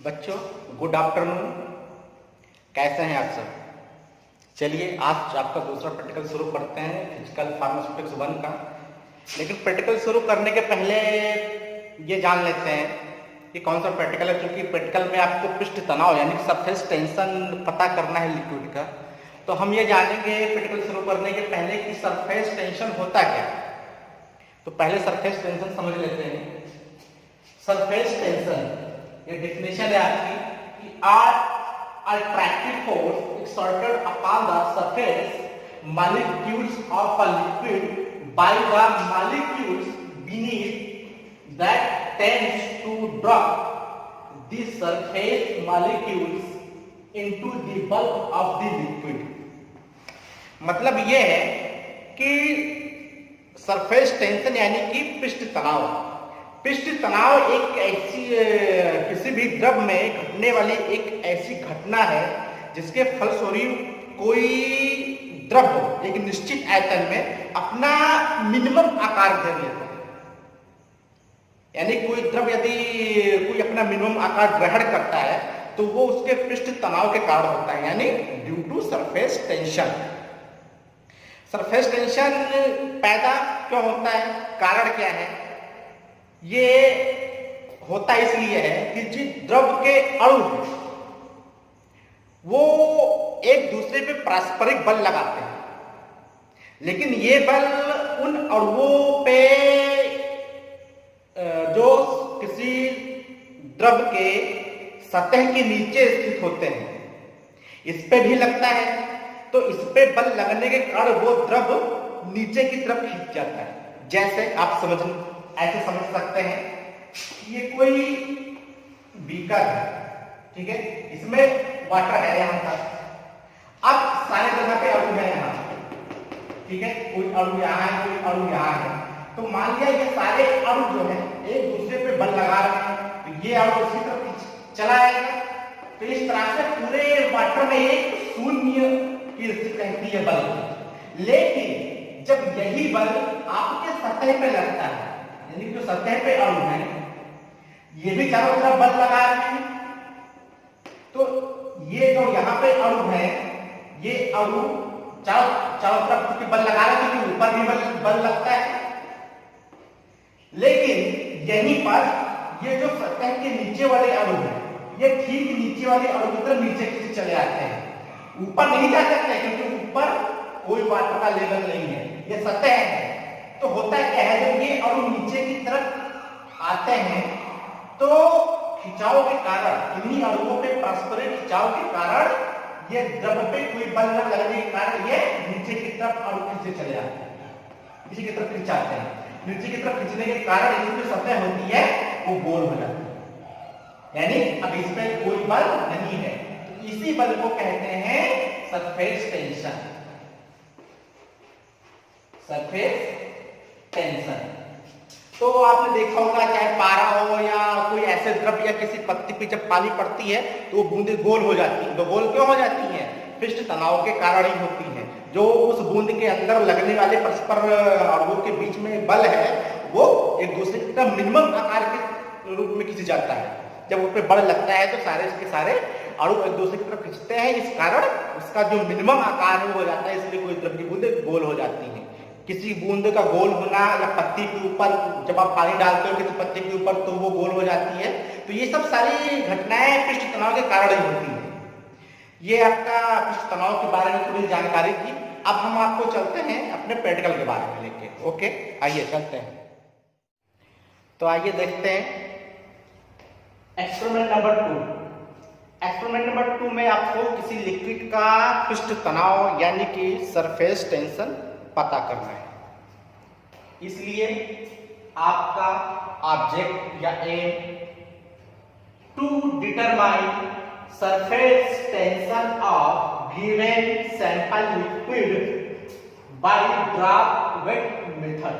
बच्चों good afternoon. कैसे हैं आप सब? चलिए आज आपका दूसरा प्रैक्टिकल शुरू करते हैं फिजिकल फार्मास्यूटिक्स 1 का। लेकिन प्रैक्टिकल शुरू करने के पहले ये जान लेते हैं कि कौन सा प्रैक्टिकल है। क्योंकि प्रैक्टिकल में आपको पृष्ठ तनाव यानी सरफेस टेंशन पता करना है लिक्विड का। तो हम ये जानेंगे प्रैक्टिकल शुरू करने के पहले कि सरफेस टेंशन होता क्या। तो पहले सरफेस टेंशन समझ लेते हैं। सरफेस टेंशन ये डेफिनेशन है आपकी कि attractive force exerted upon the surface molecules of a liquid by the molecules beneath that tends to drop the surface molecules into the bulk of the liquid। मतलब ये है कि सरफेस टेंशन यानी कि पृष्ठ तनाव। पृष्ठ तनाव एक ऐसी किसी भी द्रव में घटने वाली एक ऐसी घटना है जिसके फलस्वरूप कोई द्रव एक निश्चित आयतन में अपना मिनिमम आकार धर लेता है। यानी कोई द्रव यदि कोई अपना मिनिमम आकार ग्रहण करता है तो वो उसके पृष्ठ तनाव के कारण होता है, यानी due to surface tension. Surface tension पैदा क्यों होता है, कारण क्या है? ये होता इसलिए है कि जिस द्रव के अणु वो एक दूसरे पे पारस्परिक बल लगाते हैं, लेकिन ये बल उन अणुओं पे जो किसी द्रव के सतह के नीचे स्थित होते हैं इस पे भी लगता है। तो इस पे बल लगने के कारण वो द्रव नीचे की तरफ खींच जाता है। जैसे आप ऐसे समझ सकते हैं कि ये कोई बीकर है, ठीक है, इसमें वाटर है यहां पर। अब सारे जगह पे अणु है यहाँ, ठीक है, कोई अणु यहाँ है, कोई अणु यहाँ है। तो मान लिया ये सारे अणु जो है एक दूसरे पे बल लगा रहे हैं, तो ये अणु उसी तरफ चला आएगा। तो इस तरह से पूरे वाटर में एक शून्य की स्थिति रहती है बल। लेकिन जब यही बल आपके सतह पे लगता है, यानी जो सतह पे अणु है ये भी चारों तरफ बल लगा रहे हैं, तो ये जो यहाँ पे अणु है ये अणु चारों तरफ क्योंकि बल लगा रहे हैं, ऊपर भी बल लगता है। लेकिन यहीं पर ये जो सतह के नीचे वाले अणु है ये ठीक नीचे वाले अणु की तरफ नीचे खींचे चले आते हैं, ऊपर नहीं जा सकते क्योंकि ऊपर कोई वाटर का लेवल नहीं है, ये सतह है। तो होता क्या है, जब ये अणु नीचे की तरफ आते हैं तो खिंचाव के कारण, इन्हीं अणुओं पे पारस्परिक खिंचाव के कारण ये द्रव पे कोई बल न लगने के कारण ये नीचे की तरफ अणु खींचे चले जाते हैं, नीचे की तरफ खिंचाते हैं। नीचे की तरफ खींचने के कारण इसकी जो सतह होती है वो गोल हो जाती है, यानी अब इस पे कोई बल नहीं है। तो इसी बल को कहते हैं सरफेस टेंशन। सरफेस टेंशन तो आपने देखा होगा, चाहे पारा हो या कोई ऐसे द्रव या किसी पत्ती पे जब पानी पड़ती है तो वो बूंदें गोल हो जाती है। तो गोल क्यों हो जाती हैं? पृष्ठ तनाव के कारण ही होती हैं। जो उस बूंद के अंदर लगने वाले परस्पर अणुओं के बीच में बल है वो एक दूसरे की तरफ मिनिमम आकार के रूप में खींच जाता है। जब उस पर बल लगता है तो सारे के सारे अणु एक दूसरे की तरफ खींचते हैं, इस कारण उसका जो मिनिमम आकार है वो हो जाता है। इसलिए कोई द्रव की बूंदें गोल हो जाती हैं। किसी बूंद का गोल होना या पत्ती के ऊपर जब आप पानी डालते हो किसी पत्ती के ऊपर तो वो गोल हो जाती है। तो ये सब सारी घटनाएं पृष्ठ तनाव के कारण ही होती हैं। ये आपका पृष्ठ तनाव के बारे में थोड़ी जानकारी थी। अब हम आपको चलते हैं अपने प्रैक्टिकल के बारे में लेके। ओके, आइए चलते हैं। तो आइए देखते हैं एक्सपेरिमेंट नंबर 2। एक्सपेरिमेंट नंबर 2 में आपको किसी लिक्विड का पृष्ठ तनाव यानी कि सरफेस टेंशन पता करना है। इसलिए आपका ऑब्जेक्ट या aim to determine surface tension of given sample liquid by drop weight method.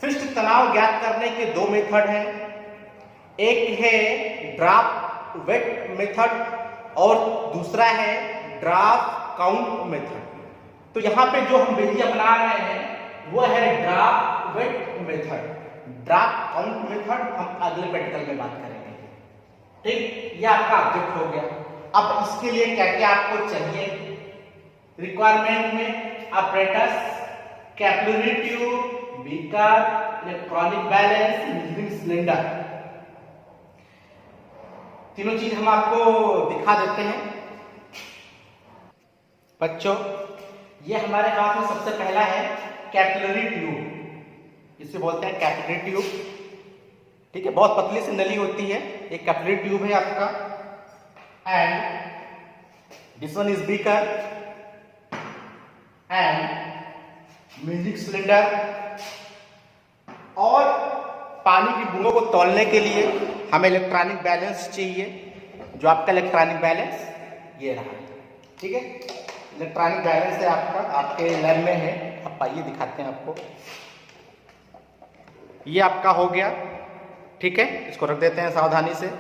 पृष्ठ तनाव ज्ञात करने के दो मेथड हैं, एक है ड्रॉप वेट मेथड और दूसरा है ड्रॉप काउंट मेथड। तो यहाँ पे जो हम विधि अपना रहे हैं वो है drop weight method. Drop count method हम अगले प्रैक्टिकल में बात करेंगे। ठीक, ये आपका ऑब्जेक्ट हो गया। अब इसके लिए क्या क्या आपको चाहिए रिक्वायरमेंट में, apparatus, capillary tube, beaker, electronic balance, measuring cylinder, तीनों चीज हम आपको दिखा देते हैं बच्चों। ये हमारे हाथ में सबसे पहला है कैपिलरी ट्यूब, इसे बोलते हैं कैपिलरी ट्यूब। ठीक है, बहुत पतली सी नली होती है, एक कैपिलरी ट्यूब है आपका। And this one is beaker and music cylinder. और पानी की बूंदों को तौलने के लिए हमें इलेक्ट्रॉनिक बैलेंस चाहिए, जो आपका इलेक्ट्रॉनिक बैलेंस ये रहा। ठीक है, इलेक्ट्रॉनिक बैलेंस है आपका, आपके लैब में है। अब आइए दिखाते हैं आपको। ये आपका हो गया, ठीक है, इसको रख देते हैं सावधानी से।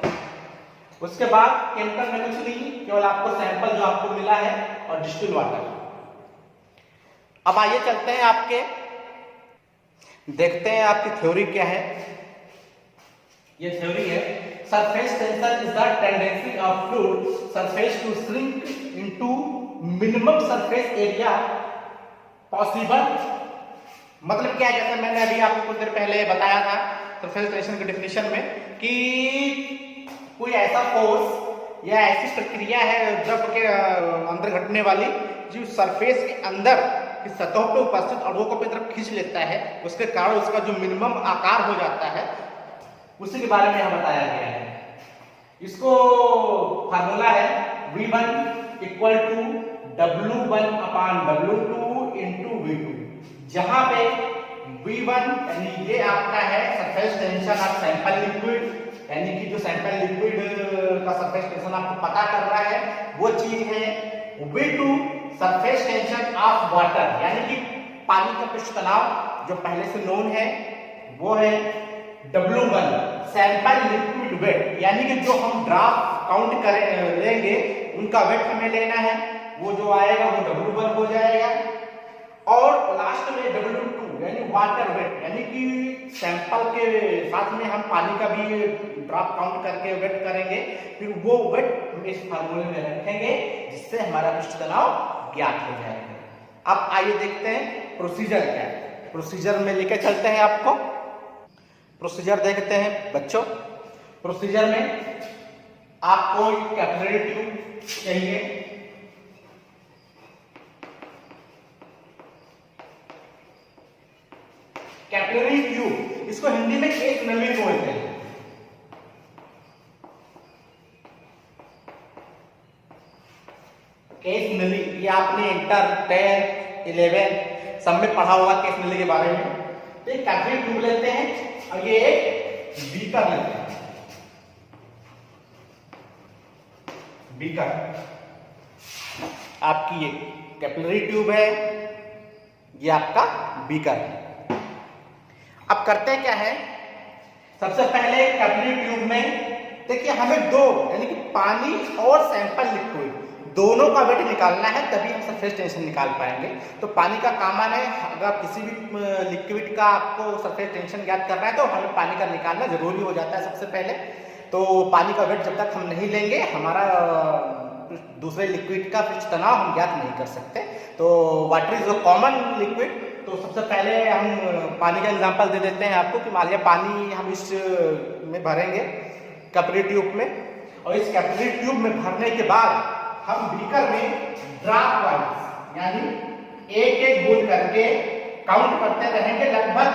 उसके बाद केमिकल में कुछ नहीं, केवल आपको सैंपल जो आपको मिला है और डिस्टिल वाटर। अब आइए चलते हैं आपके, देखते हैं आपकी थ्योरी क्या है। ये थ्योरी है, surface tension is the tendency of fluid surface to shrink into minimum surface area possible. मतलब क्या, जैसे मैंने अभी आपको कुछ देर पहले बताया था सरफेस टेंशन की डेफिनेशन में कि कोई ऐसा फोर्स या ऐसी प्रक्रिया है द्रव के अंदर घटने वाली जो सरफेस के अंदर की सतह पर उपस्थित अणुओं को अपनी तरफ खींच लेता है, उसके कारण उसका जो मिनिमम आकार हो जाता है, उसी के बारे में यहाँ बताया गया है। इसको फार्मूला है V1 equal to W1 upon W2 into V2, जहां पे V1 यानी ये आपका है surface tension of sample liquid, यानी कि जो सैंपल लिक्विड का सरफेस टेंशन आपको पता कर रहा है वो चीज है। V2 surface tension of water, यानी कि पानी का पृष्ठ तनाव जो पहले से नोन है वो है W1 सैंपल लिक्विड वेट, यानी कि जो हम ड्रॉप काउंट करें लेंगे उनका वेट हमें लेना है, वो जो आएगा वो W1 हो जाएगा। और लास्ट में W2 यानी वाटर वेट, यानी कि सैंपल के साथ में हम पानी का भी ड्रॉप काउंट करके वेट करेंगे, फिर वो वेट हम इस फार्मूले में रखेंगे जिससे हमारा पृष्ठ तनाव ज्ञात हो जाएगा। अब आइए देखते हैं प्रोसीजर क्या है। प्रोसीजर में लेके चलते हैं आपको, प्रोसीजर देखते हैं बच्चों। प्रोसीजर में आपको कैपिलरी ट्यूब चाहिए, कैपिलरी ट्यूब, इसको हिंदी में केस नली बोलते हैं। केस नली, ये आपने इंटर 10 11 सब में पढ़ा होगा केस नली के बारे में। तो एक कैपिलरी ट्यूब लेते हैं और ये एक बीकर लेते हैं, बीकर आपकी ये कैपिलरी ट्यूब है, ये आपका बीकर है। अब करते क्या है, सबसे पहले कैपिलरी ट्यूब में देखिए हमें दो यानी कि पानी और सैंपल लिक्विड दोनों का वेट निकालना है, तभी हम सरफेस टेंशन निकाल पाएंगे। तो पानी का कॉमन है, अगर किसी भी लिक्विड का आपको सरफेस टेंशन ज्ञात करना है तो हमें पानी का निकालना जरूरी हो जाता है सबसे पहले। तो पानी का वेट जब तक हम नहीं लेंगे हमारा दूसरे लिक्विड का पृष्ठ तनाव हम ज्ञात नहीं कर सकते। तो water is a common liquid. तो सबसे पहले हम पानी का एग्जांपल दे देते हैं आपको कि मान लिया पानी हम इस में भरेंगे कैपिलरी ट्यूब में, और इस कैपिलरी ट्यूब में भरने के बाद हम बीकर में ड्रॉप वाइज यानी एक एक बूंद करके काउंट करते रहेंगे, लगभग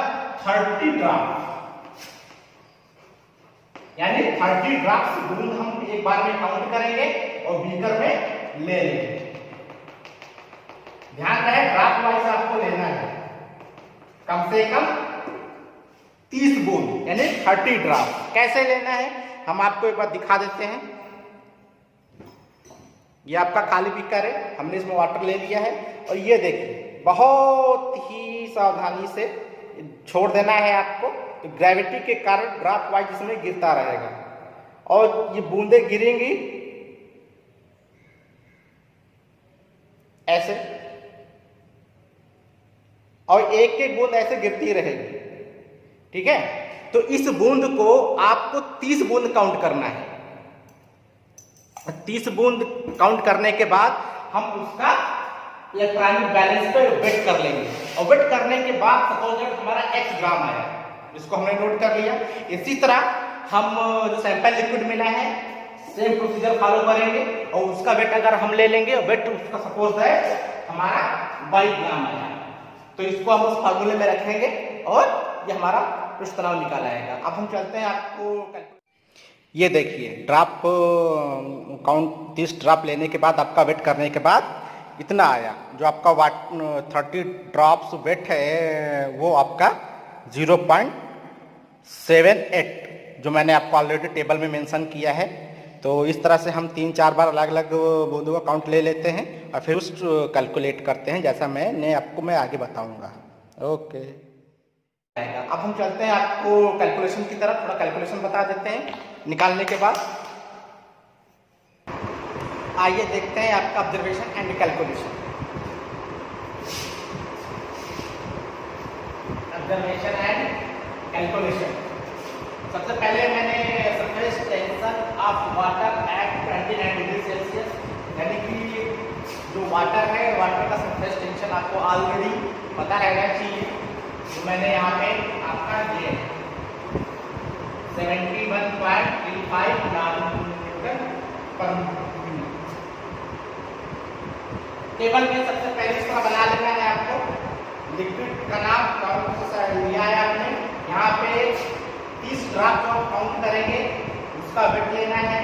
30 ड्रॉप यानी 30 ड्रॉप्स बूंद हम एक बार में काउंट करेंगे और बीकर में ले लेंगे। ध्यान रहे ड्रॉप वाइज आपको लेना है, कम से कम 30 बूंद यानी 30 ड्रॉप। कैसे लेना है हम आपको एक बार दिखा देते हैं। ये आपका खाली बीकर है, हमने इसमें वाटर ले लिया है और ये देखिए बहुत ही सावधानी से छोड़ देना है आपको। तो ग्रेविटी के कारण ड्रॉप वाइज इसमें गिरता रहेगा और ये बूंदे गिरेंगी ऐसे, और एक एक बूंद ऐसे गिरती रहेगी। ठीक है, तो इस बूंद को आपको 30 बूंद काउंट करना है। 30 बूंद काउंट करने के बाद हम उसका इलेक्ट्रॉनिक बैलेंस पे वेट कर लेंगे, और वेट करने के बाद सपोज दैट हमारा x ग्राम आया, इसको हमने नोट कर लिया। इसी तरह हम जो सैंपल लिक्विड मिला है सेम प्रोसीजर फॉलो करेंगे, और उसका वेट अगर हम ले लेंगे, वेट उसका सपोज दैट हमारा 22 ग्राम आया, तो इसको हम उस फार्मूले में रखेंगे और ये हमारा पृष्ठ तनाव निकाल आएगा। अब हम चलते हैं आपको, ये देखिए ड्रॉप काउंट 30 ड्रॉप लेने के बाद आपका वेट करने के बाद इतना आया, जो आपका 30 ड्रॉप्स वेट है वो आपका 0.78, जो मैंने आपको ऑलरेडी टेबल में मेंशन किया है। तो इस तरह से हम 3-4 बार अलग अलग बूंदों का काउंट ले लेते हैं और फिर उस कैलकुलेट करते हैं, जैसा मैं आगे बताऊंगा। ओके, अब हम चलते हैं आपको कैलकुलेशन की तरफ, थोड़ा कैलकुलेशन बता देते हैं निकालने के बाद। आइए देखते हैं आपका observation and calculation. Observation and calculation, सबसे पहले मैंने surface tension of water at 29 degree Celsius, यानी कि जो वाटर है, वाटर का सरफेस टेंशन आपको ऑलरेडी पता रहना चाहिए। तो मैंने यहाँ पे आपका ये 71.35 न्यूटन पर मिनट। टेबल में सबसे पहले इस तरह बना लेना है आपको। लिक्विड का नाम काउंट लिया है आपने, यहाँ पे 30 ड्रॉप जो काउंट करेंगे उसका वेट लेना है,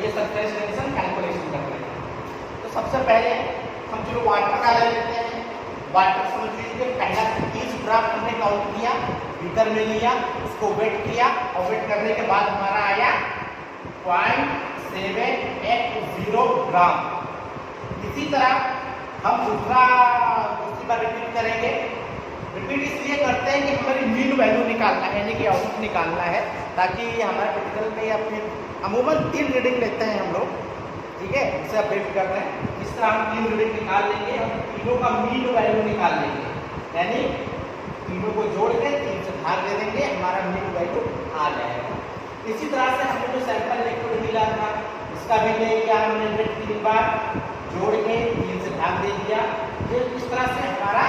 ये सरफेस टेंशन कैलकुलेशन कर रहे हैं। तो सबसे पहले हम चलो वाटर का ले लेते हैं। वाटर समझ लीजिए, पहला 30 ड्रॉप हमने काउंट किया, बीकर में लिया, उसको वेट किया, और वेट करने के बाद हमारा आया 0.780 ग्राम। इसी तरह हम दूसरी बार रिपीट करेंगे। रिपीट इसलिए करते हैं कि हमारी मीन वैल्यू निकालना है, यानी कि आउटपुट निकालना है, ताकि हमारे प्रैक्टिकल में या फिर अमूमन 3 रीडिंग लेते हैं हम लोग, ठीक है, इससे अपडेट कर रहे हैं। इस तरह हम 3 रीडिंग निकाल लेंगे, हम तीनों का मीन वैल्यू निकाल लेंगे, यानी तीनों को जोड़ के 3 से भाग दे देंगे, हमारा मीन वैल्यू आ जाएगा। इसी तरह से हमें जो सैंपल लिक्विड मिला था इसका भी ले लिया हमने, वेट 3 बार जोड़ के 3 से भाग दे दिया। फिर इस तरह से हमारा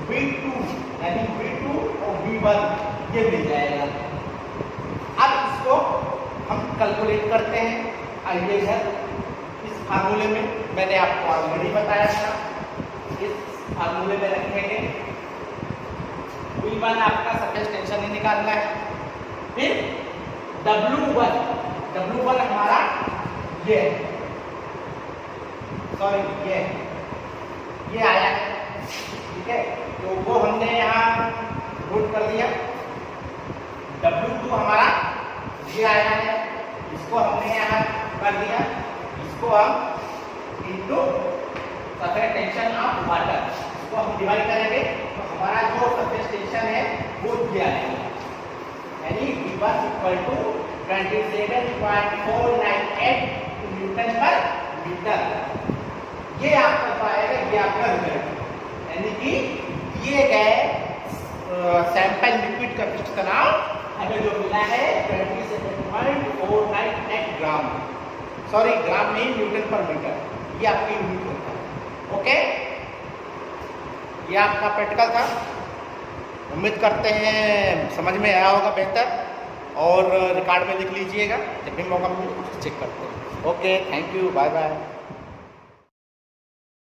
V2 यानी V2 और V1 ये मिल जाएगा। अब इसको हम कैलकुलेट करते हैं। आइए सर, इस फार्मूले में मैंने आपको ऑलरेडी बताया था, इस फार्मूले में रखेंगे। V1 आपका सरफेस टेंशन ही निकालना है, फिर W1 हमारा ये सॉरी ये आया है, ठीक है, तो वो हमने यहाँ नोट कर दिया। W2 हमारा ये आया है, इसको हमने यहाँ कर दिया, इसको हम into surface tension of water, इसको हम डिवाइड करेंगे, तो हमारा जो सरफेस टेंशन है वो ये आएगा, यानी V1 = 27.498 न्यूटन पर मीटर। ये आपका पाएगा, ये आपका रिजल्ट, यानी कि दिए गए सैंपल लिक्विड का पृष्ठ तनाव हमें जो मिला है 27.498 ग्राम, सॉरी ग्राम नहीं, न्यूटन पर मीटर, ये आपकी यूनिट होता है। ओके, ये आपका प्रैक्टिकल था, उम्मीद करते हैं समझ में आया होगा बेहतर, और रिकॉर्ड में लिख लीजिएगा, जब भी मौका मिले चेक करते हैं। Okay, thank you, bye bye.